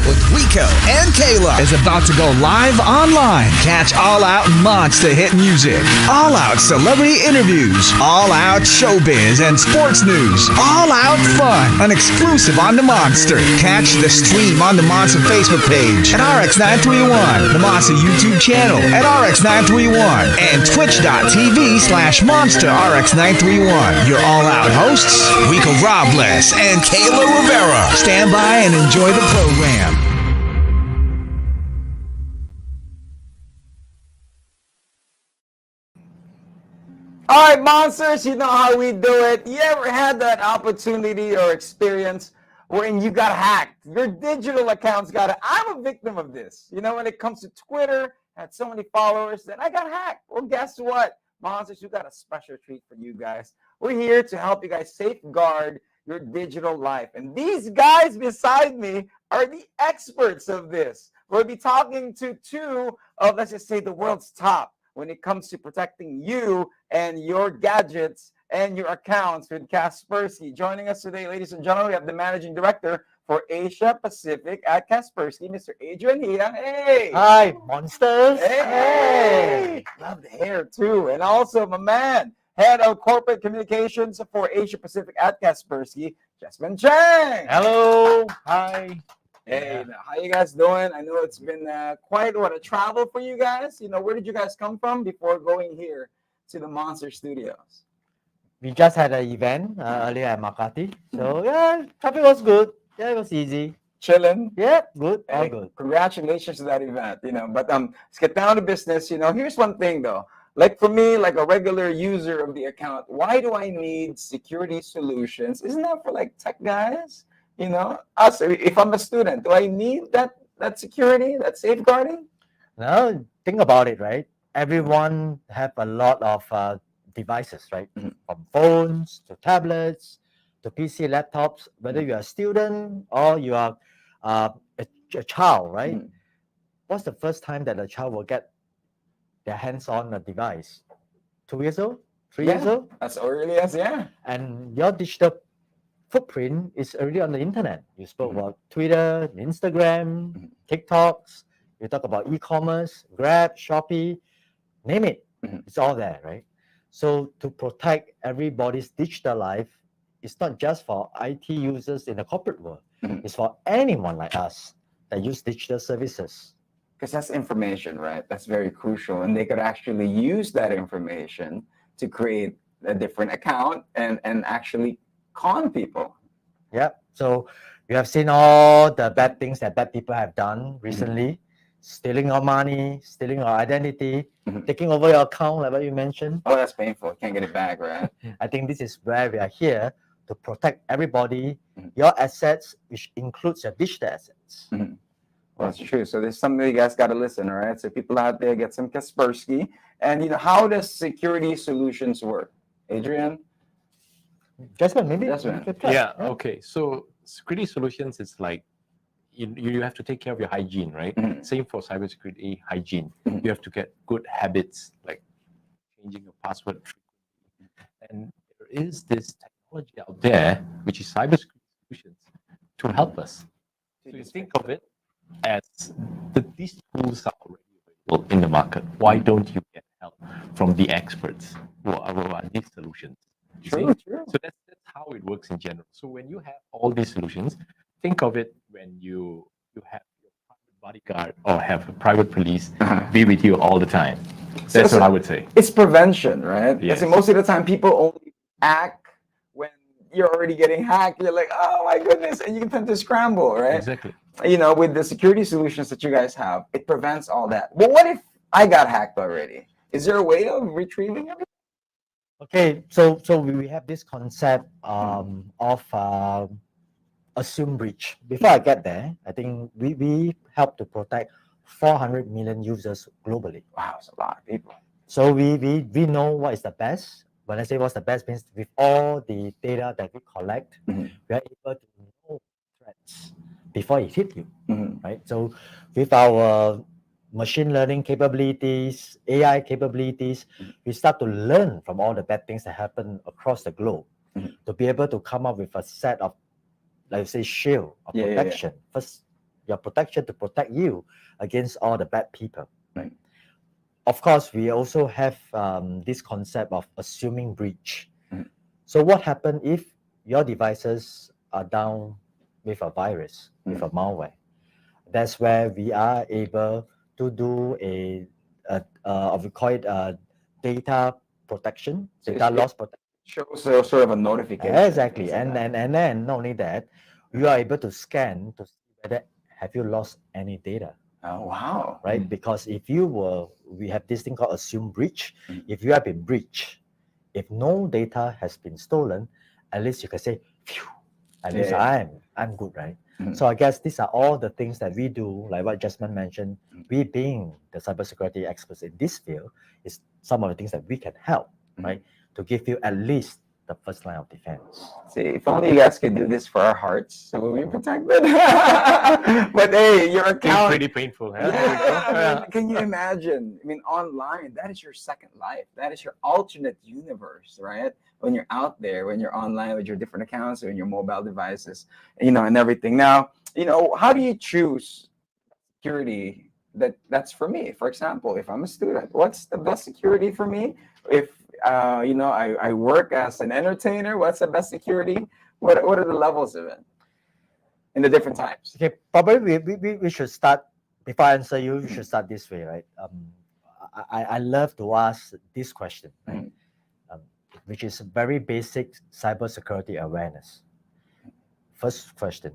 with Rico and Kayla is about to go live online. Catch All Out monster hit music, All Out celebrity interviews, All Out showbiz and sports news, All Out fun, an exclusive on the Monster. Catch the stream on the Monster Facebook page at RX931, the Monster YouTube channel at RX931, and twitch.tv/MonsterRX931. Your All Out hosts, Rico Robles and Kayla Rivera. Stand by and enjoy the program. All right, monsters, you know how we do it. You ever had that opportunity or experience wherein you got hacked? Your digital accounts got hacked. I'm a victim of this. You know, when it comes to Twitter, I had so many followers, then I got hacked. Well, guess what? Monsters, we got a special treat for you guys. We're here to help you guys safeguard your digital life. And these guys beside me are the experts of this. We'll be talking to two of, let's just say, the world's top when it comes to protecting you and your gadgets and your accounts with Kaspersky. Joining us today, ladies and gentlemen, we have the Managing Director for Asia Pacific at Kaspersky, Mr. Adrian here. Hey! Hi, monsters! Hey! Love the hair, too. And also, my man, Head of Corporate Communications for Asia Pacific at Kaspersky, Jesmond Chang. Hello! Hi! Hey, how you guys doing? I know it's been quite a travel for you guys. You know, where did you guys come from before going here to the Monster Studios? We just had an event earlier at Makati. So, yeah, traffic was good. Yeah, it was easy. Chilling. Yeah, good. All Hey, good. congratulations to that event, you know. But let's get down to business. You know, here's one thing though. Like for me, like a regular user of the account, why do I need security solutions? Isn't that for like tech guys? You know, us. If I'm a student, do I need that security, that safeguarding? Now, think about it, right? Everyone have a lot of devices, right? From phones to tablets to PC, laptops, whether you're a student or you are a child, right? What's the first time that a child will get their hands on a device? 2 years old? 3 years old? As early as, yeah. And your digital footprint is already on the internet. You spoke about Twitter, Instagram, TikToks. You talk about e-commerce, Grab, Shopee, name it. It's all there, right? So to protect everybody's digital life, it's not just for IT users in the corporate world. It's for anyone like us that use digital services. Because that's information, right? That's very crucial. And they could actually use that information to create a different account and actually con people. Yeah. So you have seen all the bad things that bad people have done recently. Stealing our money, stealing our identity, taking over your account, like what you mentioned. Oh, that's painful. Can't get it back, right? I think this is where we are here to protect everybody, your assets, which includes your digital assets. Well, that's true. So there's something you guys got to listen, all right? So people out there, get some Kaspersky. And, you know, how does security solutions work? Adrian? Jesmond, maybe? Yeah, okay. So security solutions is like, you have to take care of your hygiene, right? Same for cybersecurity hygiene. You have to get good habits, like changing your password. And there is this technology out there, which is cybersecurity solutions, to help us. So you think of it as these tools are already available in the market. Why don't you get help from the experts who are these solutions? True. So that's how it works in general. So when you have all these solutions, think of it when you have your private bodyguard or have a private police be with you all the time. That's what I would say. It's prevention, right? Yes. Because most of the time people only act when you're already getting hacked. You're like, oh my goodness, and you can tend to scramble, right? Exactly. You know, with the security solutions that you guys have, it prevents all that. But what if I got hacked already? Is there a way of retrieving everything? Okay, so we have this concept of assume breach. Before I get there, I think we help to protect 400 million users globally. Wow, it's a lot of people. So we know what is the best. When I say what's the best, means with all the data that we collect, we are able to know threats before it hit you, right? So with our machine learning capabilities, AI capabilities, we start to learn from all the bad things that happen across the globe to be able to come up with a set of, like say, shield of protection. First, your protection to protect you against all the bad people. Right. Of course, we also have this concept of assuming breach. So what happens if your devices are down with a virus, with a malware? That's where we are able to do we call it data protection, data loss protection. Shows sort of a notification. Exactly, and then not only that, you are able to scan to see whether have you lost any data. Oh wow! Right, because if we have this thing called assume breach. If you have been breached, if no data has been stolen, at least you can say, phew, at least I'm good, right? So I guess these are all the things that we do, like what Jesmond mentioned. We being the cybersecurity experts in this field, is some of the things that we can help, right, to give you at least the first line of defense. See, if only you guys could do this for our hearts, so we'll be protected. But hey, your account. Pretty painful, huh? Yeah, I mean, can you imagine? I mean, online, that is your second life. That is your alternate universe, right? When you're out there, when you're online with your different accounts or in your mobile devices, and everything. Now, how do you choose security that's for me? For example, if I'm a student, what's the best security for me? If I work as an entertainer, what's the best security? What are the levels of it in the different types? Okay, probably we should start, before I answer you, we should start this way, right? I love to ask this question, right? Which is very basic cybersecurity awareness. First question,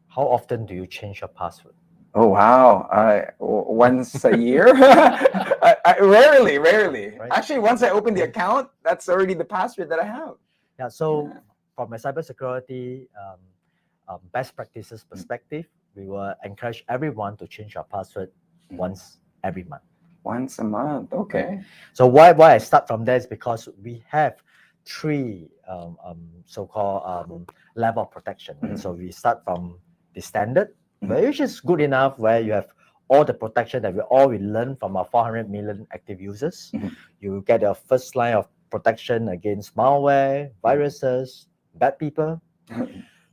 how often do you change your password? Oh wow! Once a year. Rarely. Right? Actually, once I open the account, that's already the password that I have. Yeah. So, from a cybersecurity best practices perspective, we will encourage everyone to change your password once every month. Once a month. Okay. So why I start from there is because we have three so-called level of protection. So we start from the standard, which is good enough, where you have all the protection that we learn from our 400 million active users. You get your first line of protection against malware, viruses, bad people,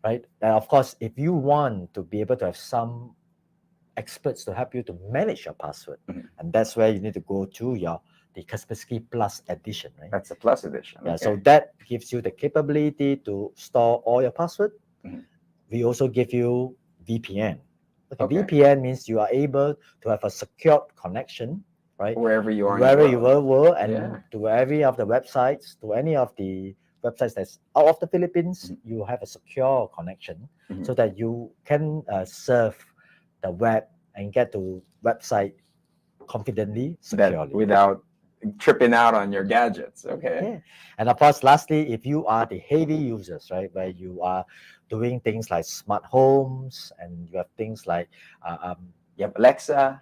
right? And of course, if you want to be able to have some experts to help you to manage your password, and that's where you need to go to the Kaspersky Plus edition, right? That's the Plus edition. Yeah, so that gives you the capability to store all your password. We also give you VPN. Okay. VPN means you are able to have a secured connection, right? Wherever you are. Wherever you were, and to every of the websites, to any of the websites that's out of the Philippines, you have a secure connection so that you can surf the web and get to website confidently, securely, without tripping out on your gadgets. Okay. Yeah. And of course, lastly, if you are the heavy users, right, where you are doing things like smart homes and you have things like you have Alexa,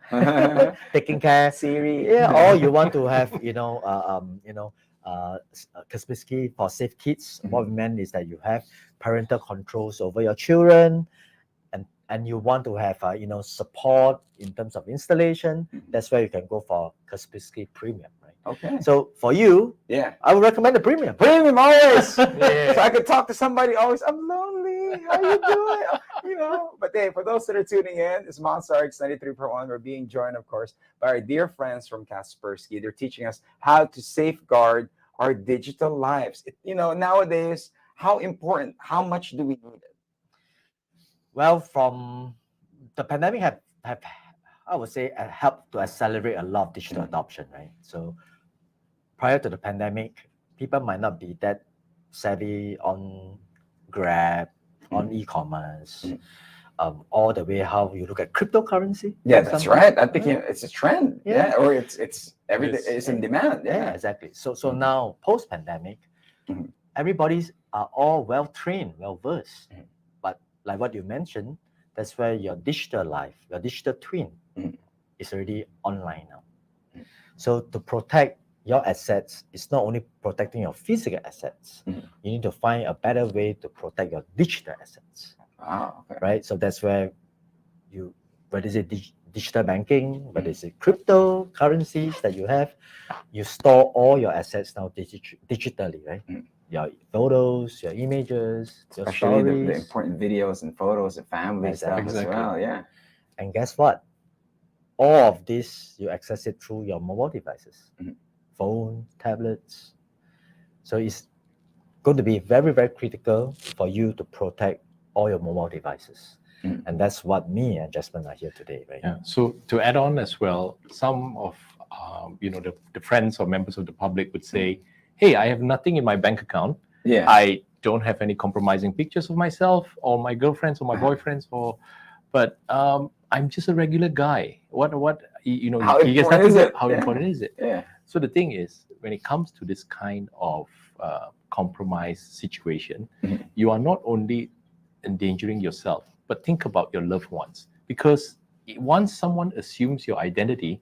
taking care, Siri, or you want to have Kaspersky for safe kids. What we meant is that you have parental controls over your children, and you want to have support in terms of installation. That's where you can go for Kaspersky Premium, right? Okay. So for you, I would recommend the Premium. Premium always. So I could talk to somebody always. I'm lonely. How you doing? But hey, for those that are tuning in, it's Monster RX 93.1. We're being joined, of course, by our dear friends from Kaspersky. They're teaching us how to safeguard our digital lives. Nowadays, how important, how much do we need it? Well, from the pandemic have I would say helped to accelerate a lot of digital adoption, right? So prior to the pandemic, people might not be that savvy on Grab, on e-commerce, all the way how you look at cryptocurrency. Yeah, that's right. I think it's a trend. Yeah, or it's everything is in demand. Yeah, exactly. So now post-pandemic, everybody's are all well trained, well versed. But like what you mentioned, that's where your digital life, your digital twin is already online now. So to protect your assets, it's not only protecting your physical assets. You need to find a better way to protect your digital assets. Right? So that's where whether it's digital banking, whether it's cryptocurrencies that you have, you store all your assets now digitally, right? your photos, your images, your Especially the stories. important videos and photos of family stuff as Exactly. well. Yeah. And guess what? All of this, you access it through your mobile devices, Mhm. phone, tablets. So it's going to be very, very critical for you to protect all your mobile devices. Mhm. And that's what me and Jesmond are here today, right? Yeah. So to add on as well, some of the friends or members of the public would say, "Hey, I have nothing in my bank account. Yeah. I don't have any compromising pictures of myself or my girlfriends or my boyfriends, but I'm just a regular guy. What How he gets important is nothing. it? How Yeah. important is it?" Yeah. So the thing is, when it comes to this kind of compromise situation, Mhm. you are not only endangering yourself, but think about your loved ones. Because once someone assumes your identity,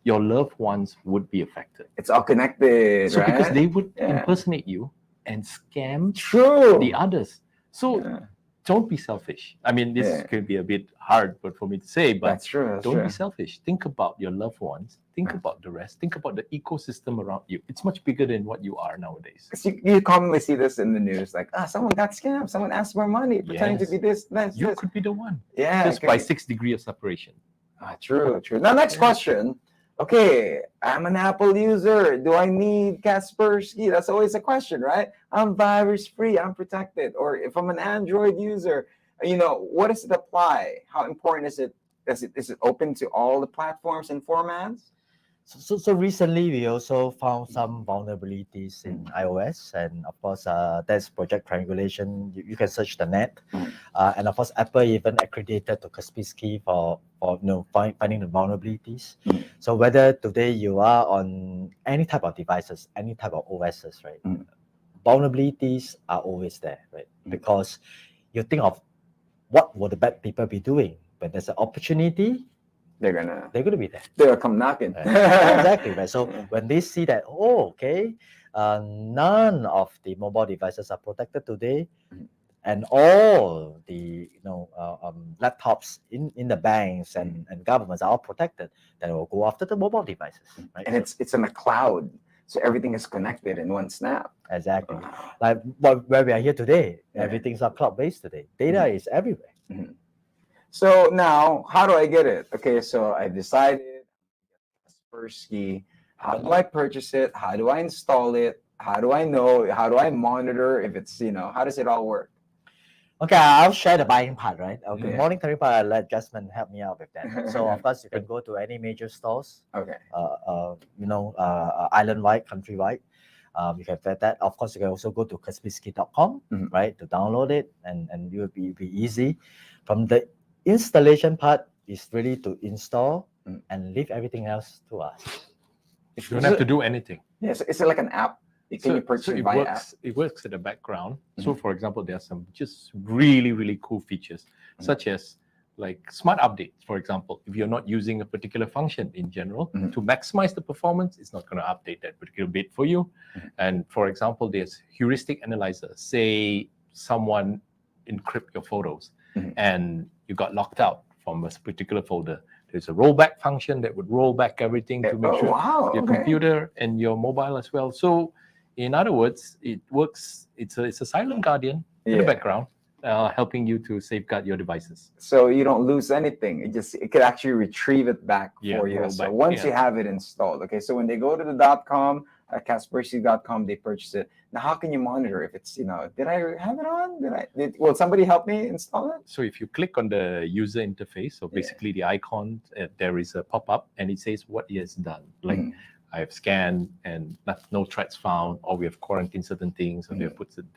your loved ones would be affected. It's all connected, So right? because they would Yeah. impersonate you and scam True. the others. So Yeah. don't be selfish. I mean, this Yeah. could be a bit hard for me to say, but That's true. That's don't true. be selfish. Think about your loved ones. Think about the rest. Think about the ecosystem around you. It's much bigger than what you are nowadays. 'Cause you commonly see this in the news, like, someone got scammed, someone asked for money, pretending to Yes. be this, this, You this. could be the one. Yeah, Just it by could be- 6 degrees of separation. True, true. Now, next question. Okay, I'm an Apple user. Do I need Kaspersky? That's always a question, right? I'm virus free. I'm protected. Or if I'm an Android user, what does it apply? How important is it? Is it open to all the platforms and formats? So recently, we also found some vulnerabilities in iOS, and of course, there's Project Triangulation. You can search the net, and of course, Apple even accredited to Kaspersky for finding the vulnerabilities. So whether today you are on any type of devices, any type of OSs, right? Vulnerabilities are always there, right? Because you think of what would the bad people be doing when there's an opportunity. They're gonna be there. They'll come knocking. Right. Exactly, right. So Yeah. when they see that, none of the mobile devices are protected today, and all the laptops in the banks and governments are all protected, then we'll go after the mobile devices, right? And it's in the cloud, so everything is connected in one snap. Exactly. Wow. Like where we are here today, Yeah. everything's are cloud-based today. Data is everywhere. So now, how do I get it? Okay, so I've decided Kaspersky. How do I purchase it? How do I install it? How do I know? How do I monitor if it's, how does it all work? Okay, I'll share the buying part, right? Okay, Yeah. monitoring part, I'll let Jesmond help me out with that. So of course, you can go to any major stores, Okay. island-wide, country-wide. You can get that. Of course, you can also go to kaspersky.com, right, to download it, and it will be easy. From the installation part is really to install and leave everything else to us. You don't have to do anything. Yeah, so is it like an app? Can you purchase it via app? It works in the background. So for example, there are some just really, really cool features, such as like smart updates. For example, if you're not using a particular function in general, to maximize the performance, it's not going to update that particular bit for you. And for example, there's heuristic analyzer. Say someone encrypt your photos and you got locked out from a particular folder. There's a rollback function that would roll back everything to make sure your computer and your mobile as well. So in other words, it works. It's a silent guardian in the background, helping you to safeguard your devices. So you don't lose anything. It could actually retrieve it back for you. So once you have it installed, okay. So when they go to the .com, Kaspersky.com, they purchase it. Now, how can you monitor if it's, did I have it on? Will somebody help me install it? So if you click on the user interface, so basically the icon, there is a pop-up and it says what it has done. Like I have scanned and no threats found, or we have quarantined certain things, or they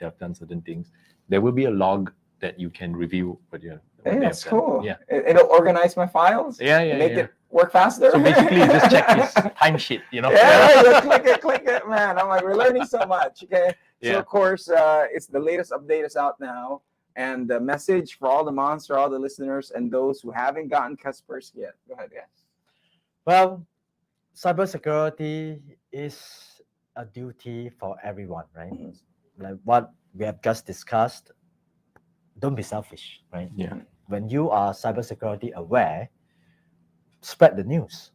have done certain things. There will be a log that you can review. But that's cool. Yeah, it'll organize my files. Make it work faster. So basically, you just check this timesheet. Yeah, click it, man. I'm like, we're learning so much. Okay, so of course, it's the latest update is out now, and the message for all the monster, all the listeners, and those who haven't gotten Kaspersky yet. Go ahead, guys. Well, cybersecurity is a duty for everyone, right? Like what we have just discussed. Don't be selfish, right? Yeah. When you are cybersecurity aware, spread the news,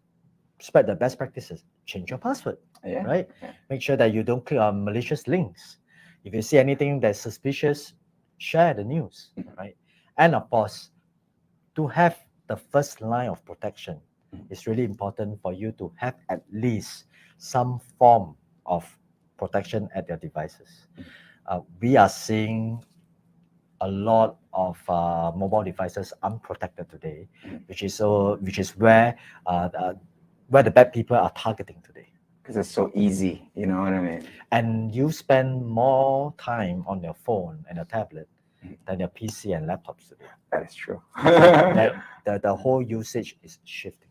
spread the best practices, change your password, right? Make sure that you don't click on malicious links. If you see anything that's suspicious, share the news, right? And of course, to have the first line of protection, it's really important for you to have at least some form of protection at your devices. We are seeing a lot of mobile devices unprotected today, which is where the bad people are targeting today. Because it's so easy, you know what I mean? And you spend more time on your phone and your tablet than your PC and laptops today. That is true. The whole usage is shifting.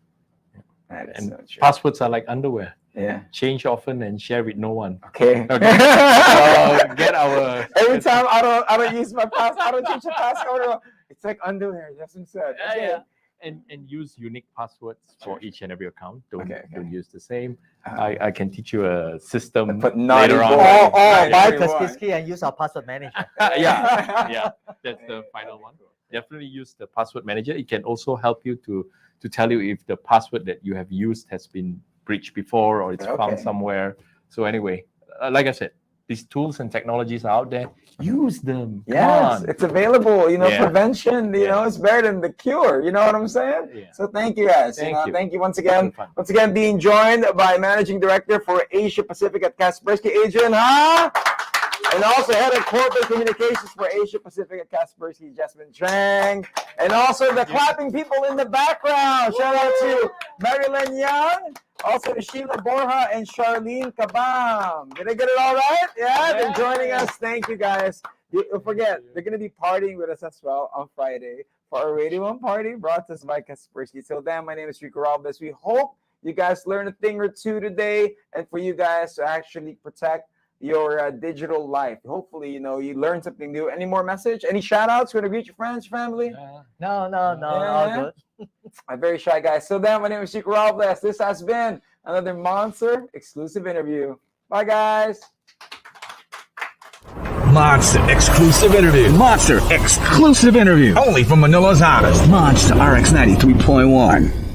That is And so true. passwords are like underwear. Yeah. Change often and share with no one. Okay. Get our Every time I don't use my password, I don't change the password. It's like underwear. Jesmond said. Okay. And use unique passwords for each and every account. Don't use the same. Uh-huh. I can teach you a system But not later on. involved. Buy everyone. Kaspersky and use our password manager. Yeah, that's the final one. Definitely use the password manager. It can also help you to tell you if the password that you have used has been breached before or it's found somewhere. So anyway, like I said, these tools and technologies are out there. Use them. Yes, it's available. You know, Yeah. prevention. You know, it's better than the cure. You know what I'm saying? Yeah. So thank you guys. Thank you. Thank you once again. Fun. Once again, being joined by Managing Director for Asia Pacific at Kaspersky, Adrian, and also Head of Corporate Communications for Asia Pacific at Kaspersky, Jesmond Chang, and also the clapping people in the background. Shout out to Marilyn Young, also to Sheila Borja and Charlene Kabam. Did I get it all right? Yeah, they're joining us. Thank you guys. Don't forget, they're going to be partying with us as well on Friday for our Radio 1 party brought to us by Kaspersky. Till then, my name is Rico Robles. We hope you guys learned a thing or two today and for you guys to actually protect your digital life. Hopefully, you learned something new. Any more message? Any shout outs? Want to greet your friends, your family? No, all good. I'm very shy, guys. So then, my name is Rico Robles. This has been another Monster exclusive interview. Bye, guys. Monster exclusive interview. Monster exclusive interview. Only from Manila's hottest. Monster RX 93.1.